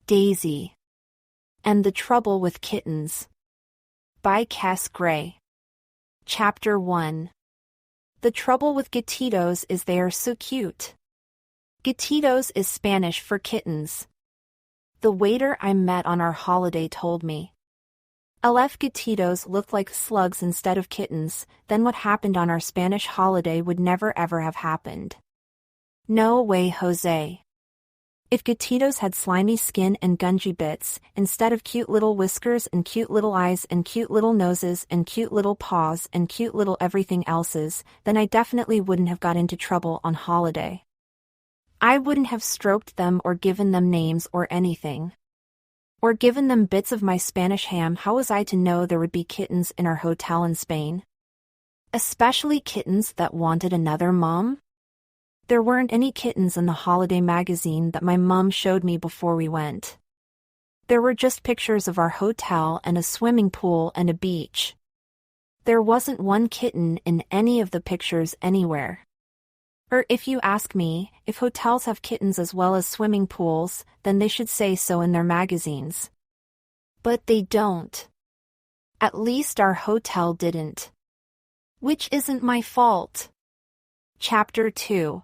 Daisy. And the Trouble with Kittens. By Cass Gray. Chapter 1. The trouble with gatitos is they are so cute. Gatitos is Spanish for kittens. The waiter I met on our holiday told me. If gatitos looked like slugs instead of kittens, then what happened on our Spanish holiday would never ever have happened. No way, Jose. If gatitos had slimy skin and gungy bits, instead of cute little whiskers and cute little eyes and cute little noses and cute little paws and cute little everything else's, then I definitely wouldn't have got into trouble on holiday. I wouldn't have stroked them or given them names or anything. Or given them bits of my Spanish ham. How was I to know there would be kittens in our hotel in Spain? Especially kittens that wanted another mom? There weren't any kittens in the holiday magazine that my mom showed me before we went. There were just pictures of our hotel and a swimming pool and a beach. There wasn't one kitten in any of the pictures anywhere. Or if you ask me, if hotels have kittens as well as swimming pools, then they should say so in their magazines. But they don't. At least our hotel didn't. Which isn't my fault. Chapter 2.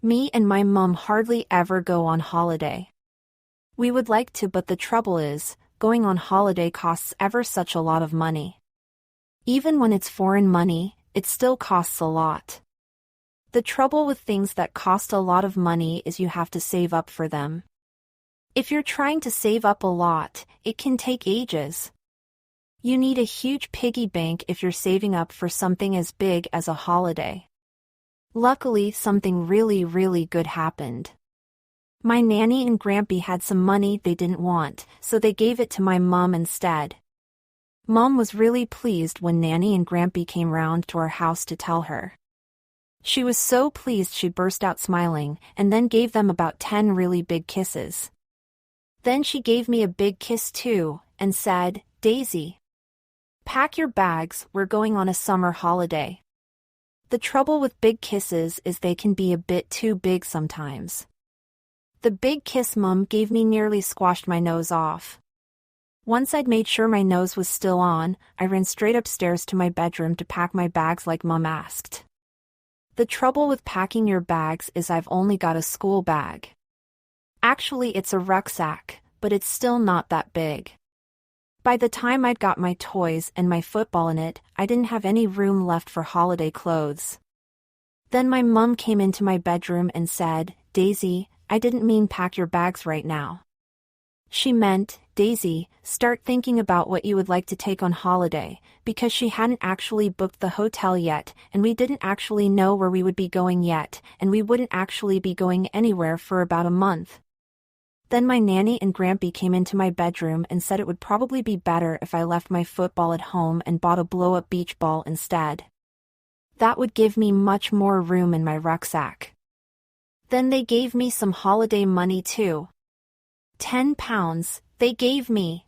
Me and my mom hardly ever go on holiday. We would like to, but the trouble is, going on holiday costs ever such a lot of money. Even when it's foreign money, it still costs a lot. The trouble with things that cost a lot of money is you have to save up for them. If you're trying to save up a lot, it can take ages. You need a huge piggy bank if you're saving up for something as big as a holiday. Luckily, something really, really good happened. My nanny and grampy had some money they didn't want, so they gave it to my mom instead. Mom was really pleased when nanny and grampy came round to our house to tell her. She was so pleased she burst out smiling, and then gave them about 10 really big kisses. Then she gave me a big kiss too, and said, "Daisy, pack your bags, we're going on a summer holiday." The trouble with big kisses is they can be a bit too big sometimes. The big kiss Mum gave me nearly squashed my nose off. Once I'd made sure my nose was still on, I ran straight upstairs to my bedroom to pack my bags like Mum asked. The trouble with packing your bags is I've only got a school bag. Actually, it's a rucksack, but it's still not that big. By the time I'd got my toys and my football in it, I didn't have any room left for holiday clothes. Then my mum came into my bedroom and said, "Daisy, I didn't mean pack your bags right now. She meant, Daisy, start thinking about what you would like to take on holiday," because she hadn't actually booked the hotel yet, and we didn't actually know where we would be going yet, and we wouldn't actually be going anywhere for about a month. Then my nanny and grampy came into my bedroom and said it would probably be better if I left my football at home and bought a blow-up beach ball instead. That would give me much more room in my rucksack. Then they gave me some holiday money too. £10 they gave me.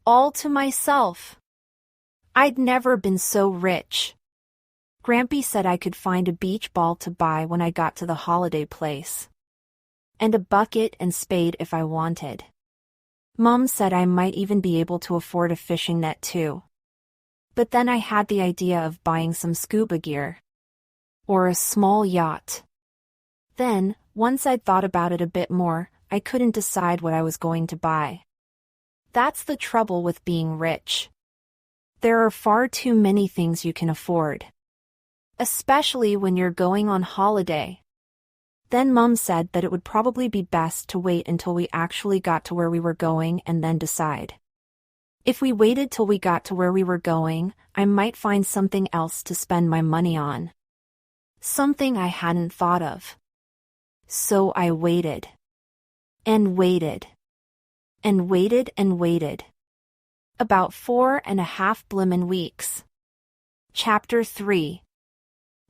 All to myself. I'd never been so rich. Grampy said I could find a beach ball to buy when I got to the holiday place. And a bucket and spade if I wanted. Mum said I might even be able to afford a fishing net too. But then I had the idea of buying some scuba gear. Or a small yacht. Then, once I'd thought about it a bit more, I couldn't decide what I was going to buy. That's the trouble with being rich. There are far too many things you can afford. Especially when you're going on holiday. Then Mum said that it would probably be best to wait until we actually got to where we were going and then decide. If we waited till we got to where we were going, I might find something else to spend my money on. Something I hadn't thought of. So I waited. And waited. And waited and waited. About 4.5 blimmin' weeks. Chapter 3.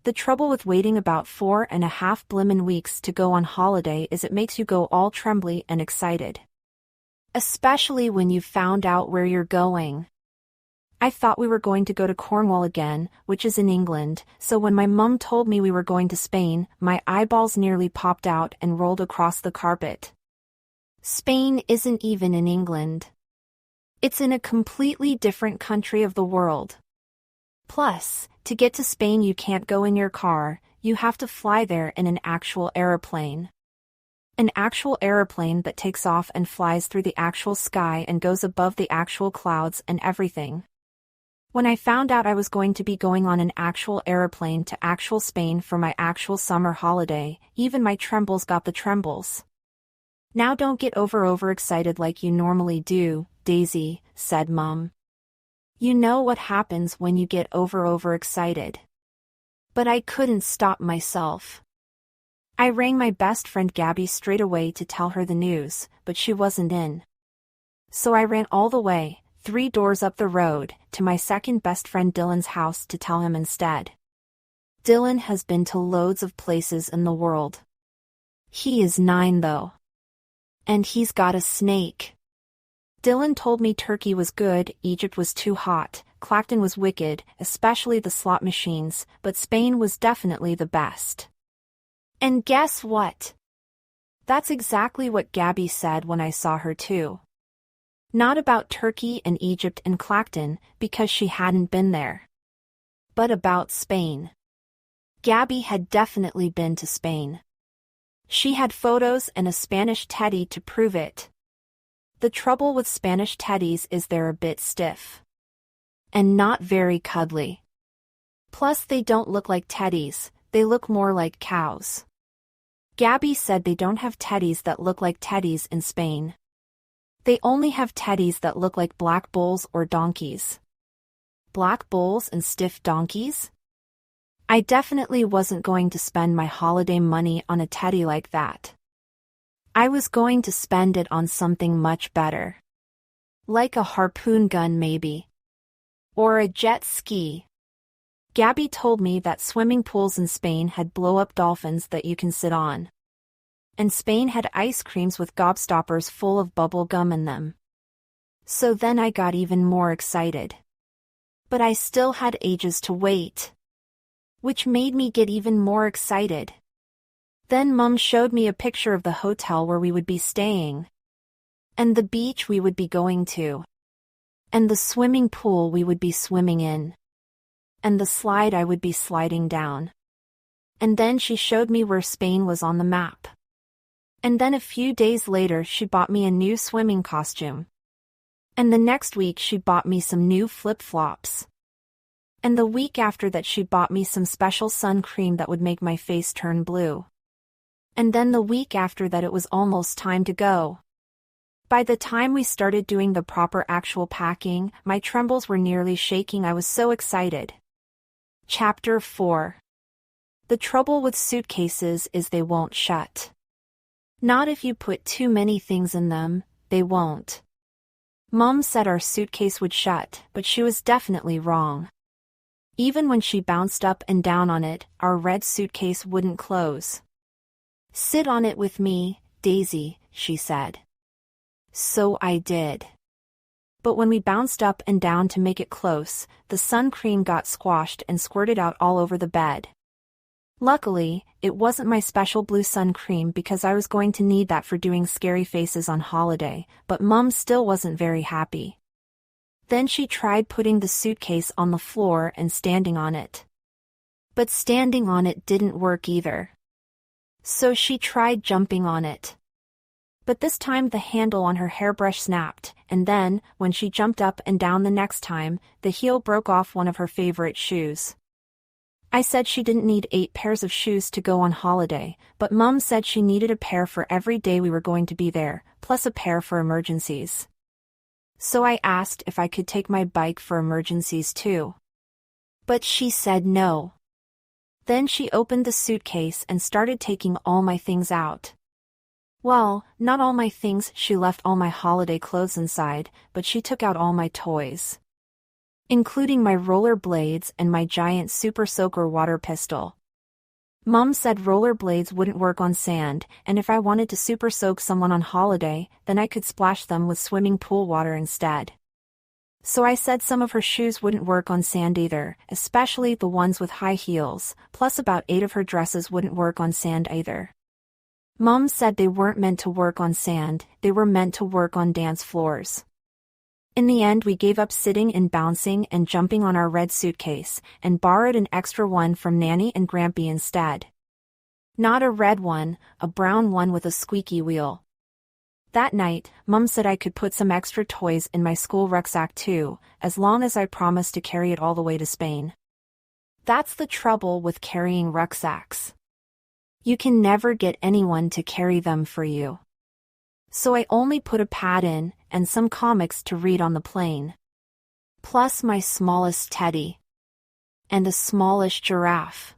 The trouble with waiting about 4.5 blimmin' weeks to go on holiday is it makes you go all trembly and excited. Especially when you've found out where you're going. I thought we were going to go to Cornwall again, which is in England, so when my mum told me we were going to Spain, my eyeballs nearly popped out and rolled across the carpet. Spain isn't even in England. It's in a completely different country of the world. Plus, to get to Spain you can't go in your car, you have to fly there in an actual aeroplane. An actual aeroplane that takes off and flies through the actual sky and goes above the actual clouds and everything. When I found out I was going to be going on an actual aeroplane to actual Spain for my actual summer holiday, even my trembles got the trembles. Now don't get overexcited like you normally do, Daisy, said Mum. You know what happens when you get overexcited. But I couldn't stop myself. I rang my best friend Gabby straight away to tell her the news, but she wasn't in. So I ran all the way, 3 doors up the road, to my second best friend Dylan's house to tell him instead. Dylan has been to loads of places in the world. He is 9 though. And he's got a snake. Dylan told me Turkey was good, Egypt was too hot, Clacton was wicked, especially the slot machines, but Spain was definitely the best. And guess what? That's exactly what Gabby said when I saw her too. Not about Turkey and Egypt and Clacton, because she hadn't been there. But about Spain. Gabby had definitely been to Spain. She had photos and a Spanish teddy to prove it. The trouble with Spanish teddies is they're a bit stiff. And not very cuddly. Plus they don't look like teddies, they look more like cows. Gabby said they don't have teddies that look like teddies in Spain. They only have teddies that look like black bulls or donkeys. Black bulls and stiff donkeys? I definitely wasn't going to spend my holiday money on a teddy like that. I was going to spend it on something much better. Like a harpoon gun maybe. Or a jet ski. Gabby told me that swimming pools in Spain had blow-up dolphins that you can sit on. And Spain had ice creams with gobstoppers full of bubble gum in them. So then I got even more excited. But I still had ages to wait. Which made me get even more excited. Then Mum showed me a picture of the hotel where we would be staying. And the beach we would be going to. And the swimming pool we would be swimming in. And the slide I would be sliding down. And then she showed me where Spain was on the map. And then a few days later she bought me a new swimming costume. And the next week she bought me some new flip-flops. And the week after that she bought me some special sun cream that would make my face turn blue. And then the week after that it was almost time to go. By the time we started doing the proper actual packing, my trembles were nearly shaking. I was so excited. Chapter 4. The trouble with suitcases is they won't shut. Not if you put too many things in them, they won't. Mum said our suitcase would shut, but she was definitely wrong. Even when she bounced up and down on it, our red suitcase wouldn't close. Sit on it with me, Daisy, she said. So I did. But when we bounced up and down to make it close, the sun cream got squashed and squirted out all over the bed. Luckily, it wasn't my special blue sun cream because I was going to need that for doing scary faces on holiday, but Mum still wasn't very happy. Then she tried putting the suitcase on the floor and standing on it. But standing on it didn't work either. So she tried jumping on it. But this time the handle on her hairbrush snapped, and then, when she jumped up and down the next time, the heel broke off one of her favorite shoes. I said she didn't need 8 pairs of shoes to go on holiday, but Mum said she needed a pair for every day we were going to be there, plus a pair for emergencies. So I asked if I could take my bike for emergencies too. But she said no. Then she opened the suitcase and started taking all my things out. Well, not all my things, she left all my holiday clothes inside, but she took out all my toys. Including my roller blades and my giant super soaker water pistol. Mum said roller blades wouldn't work on sand, and if I wanted to super soak someone on holiday, then I could splash them with swimming pool water instead. So I said some of her shoes wouldn't work on sand either, especially the ones with high heels, plus about 8 of her dresses wouldn't work on sand either. Mom said they weren't meant to work on sand, they were meant to work on dance floors. In the end, we gave up sitting and bouncing and jumping on our red suitcase, and borrowed an extra one from Nanny and Grampy instead. Not a red one, a brown one with a squeaky wheel. That night, Mom said I could put some extra toys in my school rucksack too, as long as I promised to carry it all the way to Spain. That's the trouble with carrying rucksacks. You can never get anyone to carry them for you. So I only put a pad in, and some comics to read on the plane. Plus my smallest teddy. And a smallish giraffe.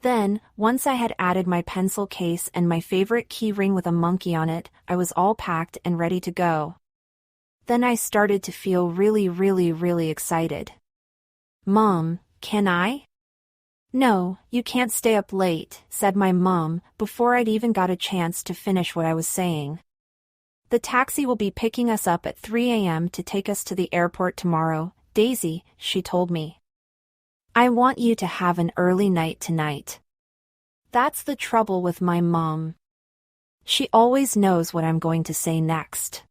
Then, once I had added my pencil case and my favorite key ring with a monkey on it, I was all packed and ready to go. Then I started to feel really excited. Mom, can I? No, you can't stay up late, said my mom, before I'd even got a chance to finish what I was saying. The taxi will be picking us up at 3 a.m. to take us to the airport tomorrow, Daisy, she told me. I want you to have an early night tonight. That's the trouble with my mom. She always knows what I'm going to say next.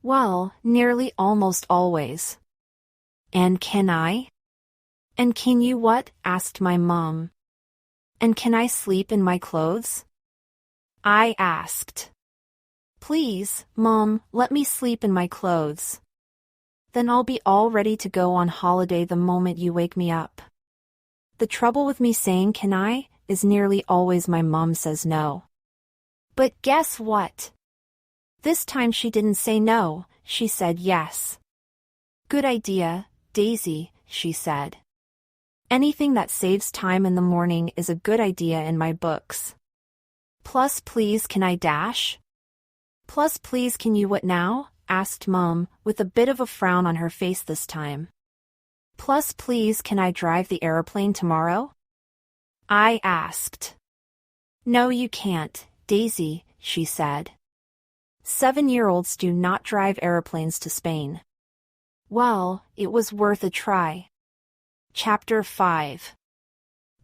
Well, nearly almost always. And can I? And can you what? Asked my mom. And can I sleep in my clothes? I asked. Please, Mom, let me sleep in my clothes. Then I'll be all ready to go on holiday the moment you wake me up. The trouble with me saying can I, is nearly always my mom says no. But guess what? This time she didn't say no, she said yes. Good idea, Daisy, she said. Anything that saves time in the morning is a good idea in my books. Plus please can I dash? Plus please can you what now? Asked Mom, with a bit of a frown on her face this time. Plus please can I drive the airplane tomorrow? I asked. No you can't, Daisy, she said. 7-year-olds do not drive airplanes to Spain. Well, it was worth a try. Chapter 5.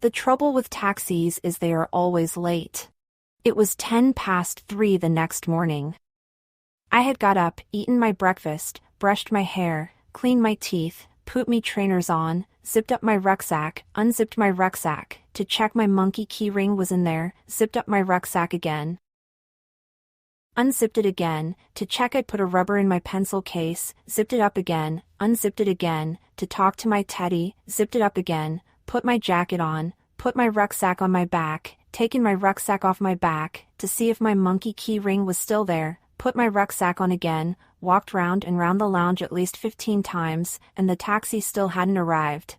The trouble with taxis is they are always late. It was 3:10 the next morning. I had got up, eaten my breakfast, brushed my hair, cleaned my teeth, put me trainers on, zipped up my rucksack, unzipped my rucksack, to check my monkey key ring was in there, zipped up my rucksack again. Unzipped it again, to check I'd put a rubber in my pencil case, zipped it up again, unzipped it again, to talk to my teddy, zipped it up again, put my jacket on, put my rucksack on my back, taken my rucksack off my back, to see if my monkey key ring was still there, put my rucksack on again, walked round and round the lounge at least 15 times, and the taxi still hadn't arrived.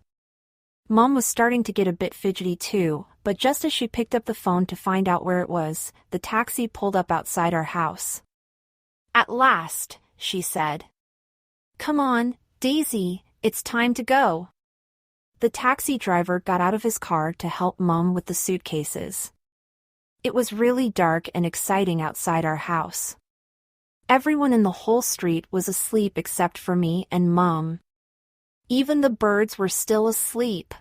Mom was starting to get a bit fidgety too, but just as she picked up the phone to find out where it was, the taxi pulled up outside our house. At last, she said. Come on, Daisy, it's time to go. The taxi driver got out of his car to help Mom with the suitcases. It was really dark and exciting outside our house. Everyone in the whole street was asleep except for me and Mom. Even the birds were still asleep.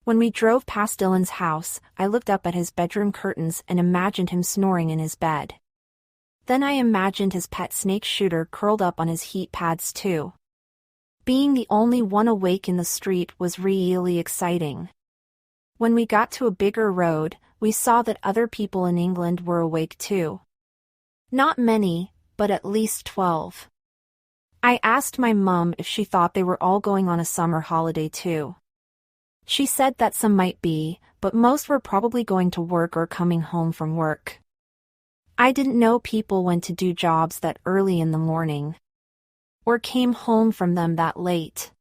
When we drove past Dylan's house, I looked up at his bedroom curtains and imagined him snoring in his bed. Then I imagined his pet snake Shooter curled up on his heat pads too. Being the only one awake in the street was really exciting. When we got to a bigger road, we saw that other people in England were awake too. Not many, but at least 12. I asked my mom if she thought they were all going on a summer holiday too. She said that some might be, but most were probably going to work or coming home from work. I didn't know people went to do jobs that early in the morning. Or came home from them that late.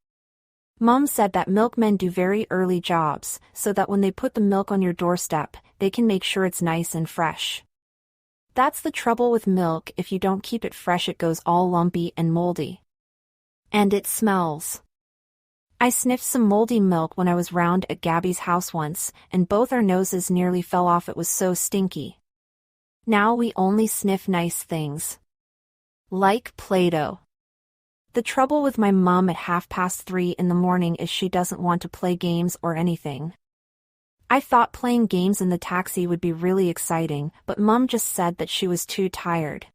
Mom said that milkmen do very early jobs, so that when they put the milk on your doorstep, they can make sure it's nice and fresh. That's the trouble with milk, if you don't keep it fresh it goes all lumpy and moldy. And it smells. I sniffed some moldy milk when I was round at Gabby's house once, and both our noses nearly fell off, it was so stinky. Now we only sniff nice things. Like Play-Doh. The trouble with my mom at 3:30 in the morning is she doesn't want to play games or anything. I thought playing games in the taxi would be really exciting, but Mom just said that she was too tired.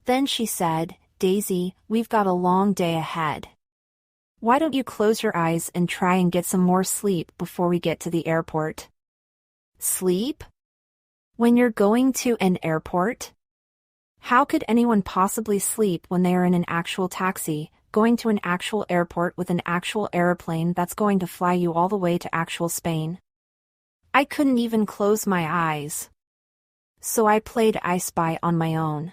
Then she said, "Daisy, we've got a long day ahead. Why don't you close your eyes and try and get some more sleep before we get to the airport?" Sleep? When you're going to an airport? How could anyone possibly sleep when they are in an actual taxi, going to an actual airport with an actual airplane that's going to fly you all the way to actual Spain? I couldn't even close my eyes. So I played I Spy on my own.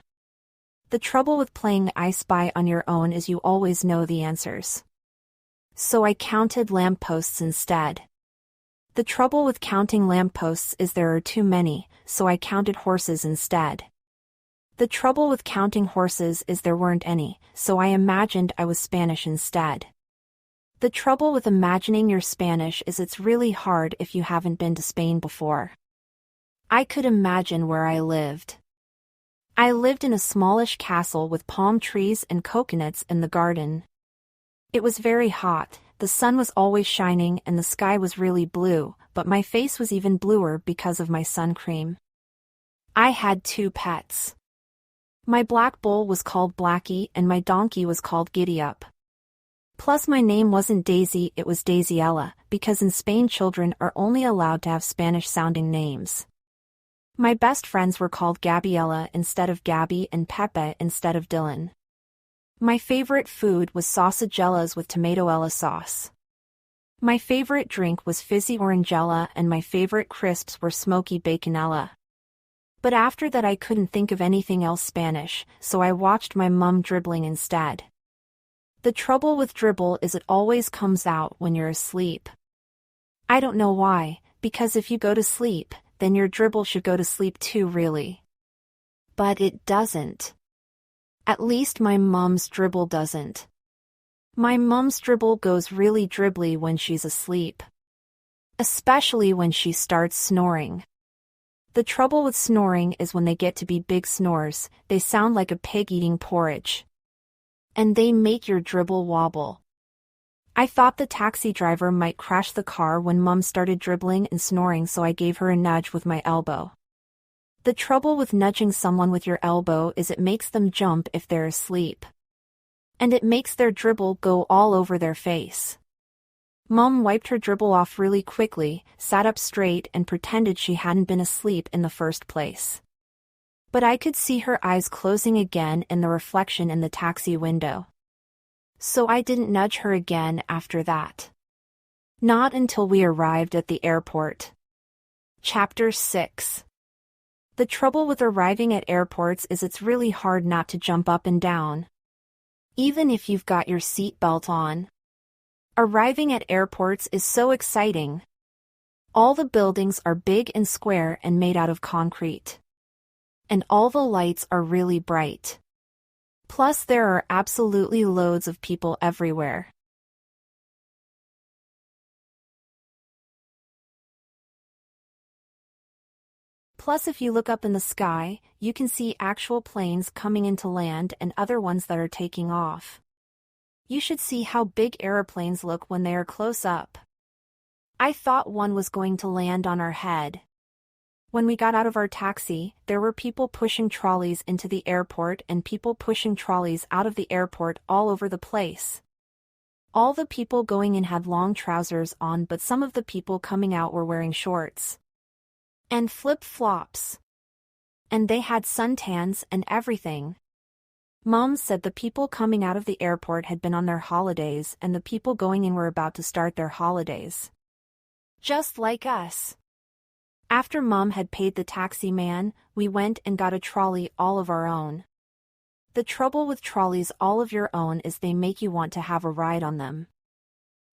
The trouble with playing I Spy on your own is you always know the answers. So I counted lampposts instead. The trouble with counting lampposts is there are too many, so I counted horses instead. The trouble with counting horses is there weren't any, so I imagined I was Spanish instead. The trouble with imagining you're Spanish is it's really hard if you haven't been to Spain before. I could imagine where I lived. I lived in a smallish castle with palm trees and coconuts in the garden. It was very hot, the sun was always shining and the sky was really blue, but my face was even bluer because of my sun cream. I had 2 pets. My black bull was called Blackie and my donkey was called Giddy-Up. Plus my name wasn't Daisy, it was Daisiella, because in Spain children are only allowed to have Spanish-sounding names. My best friends were called Gabriella instead of Gabby and Pepe instead of Dylan. My favorite food was sausagellas with tomatoella sauce. My favorite drink was fizzy orangella and my favorite crisps were smoky baconella. But after that I couldn't think of anything else Spanish, so I watched my mum dribbling instead. The trouble with dribble is it always comes out when you're asleep. I don't know why, because if you go to sleep, then your dribble should go to sleep too really. But it doesn't. At least my mum's dribble doesn't. My mum's dribble goes really dribbly when she's asleep. Especially when she starts snoring. The trouble with snoring is when they get to be big snores, they sound like a pig eating porridge. And they make your dribble wobble. I thought the taxi driver might crash the car when Mum started dribbling and snoring, so I gave her a nudge with my elbow. The trouble with nudging someone with your elbow is it makes them jump if they're asleep. And it makes their dribble go all over their face. Mum wiped her dribble off really quickly, sat up straight and pretended she hadn't been asleep in the first place. But I could see her eyes closing again in the reflection in the taxi window. So I didn't nudge her again after that. Not until we arrived at the airport. Chapter 6. The trouble with arriving at airports is it's really hard not to jump up and down. Even if you've got your seatbelt on. Arriving at airports is so exciting. All the buildings are big and square and made out of concrete. And all the lights are really bright. Plus there are absolutely loads of people everywhere. Plus if you look up in the sky, you can see actual planes coming into land and other ones that are taking off. You should see how big aeroplanes look when they are close up. I thought one was going to land on our head. When we got out of our taxi, there were people pushing trolleys into the airport and people pushing trolleys out of the airport all over the place. All the people going in had long trousers on, but some of the people coming out were wearing shorts. And flip-flops. And they had suntans and everything. Mom said the people coming out of the airport had been on their holidays and the people going in were about to start their holidays. Just like us. After Mom had paid the taxi man, we went and got a trolley all of our own. The trouble with trolleys all of your own is they make you want to have a ride on them.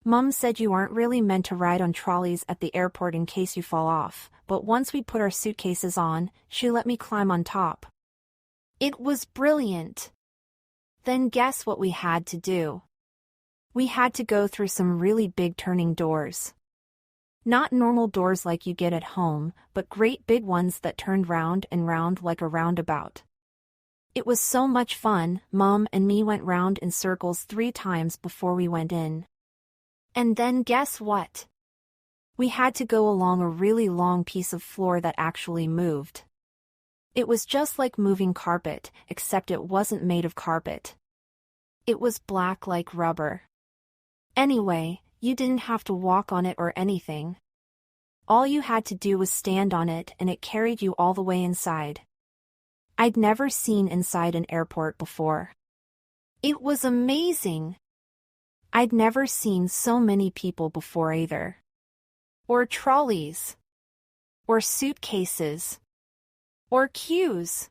Mom said you aren't really meant to ride on trolleys at the airport in case you fall off, but once we put our suitcases on, she let me climb on top. It was brilliant. Then guess what we had to do? We had to go through some really big turning doors. Not normal doors like you get at home, but great big ones that turned round and round like a roundabout. It was so much fun. Mom and me went round in circles 3 times before we went in. And then guess what? We had to go along a really long piece of floor that actually moved. It was just like moving carpet, except it wasn't made of carpet. It was black like rubber. Anyway, you didn't have to walk on it or anything. All you had to do was stand on it and it carried you all the way inside. I'd never seen inside an airport before. It was amazing. I'd never seen so many people before either. Or trolleys. Or suitcases. Or queues.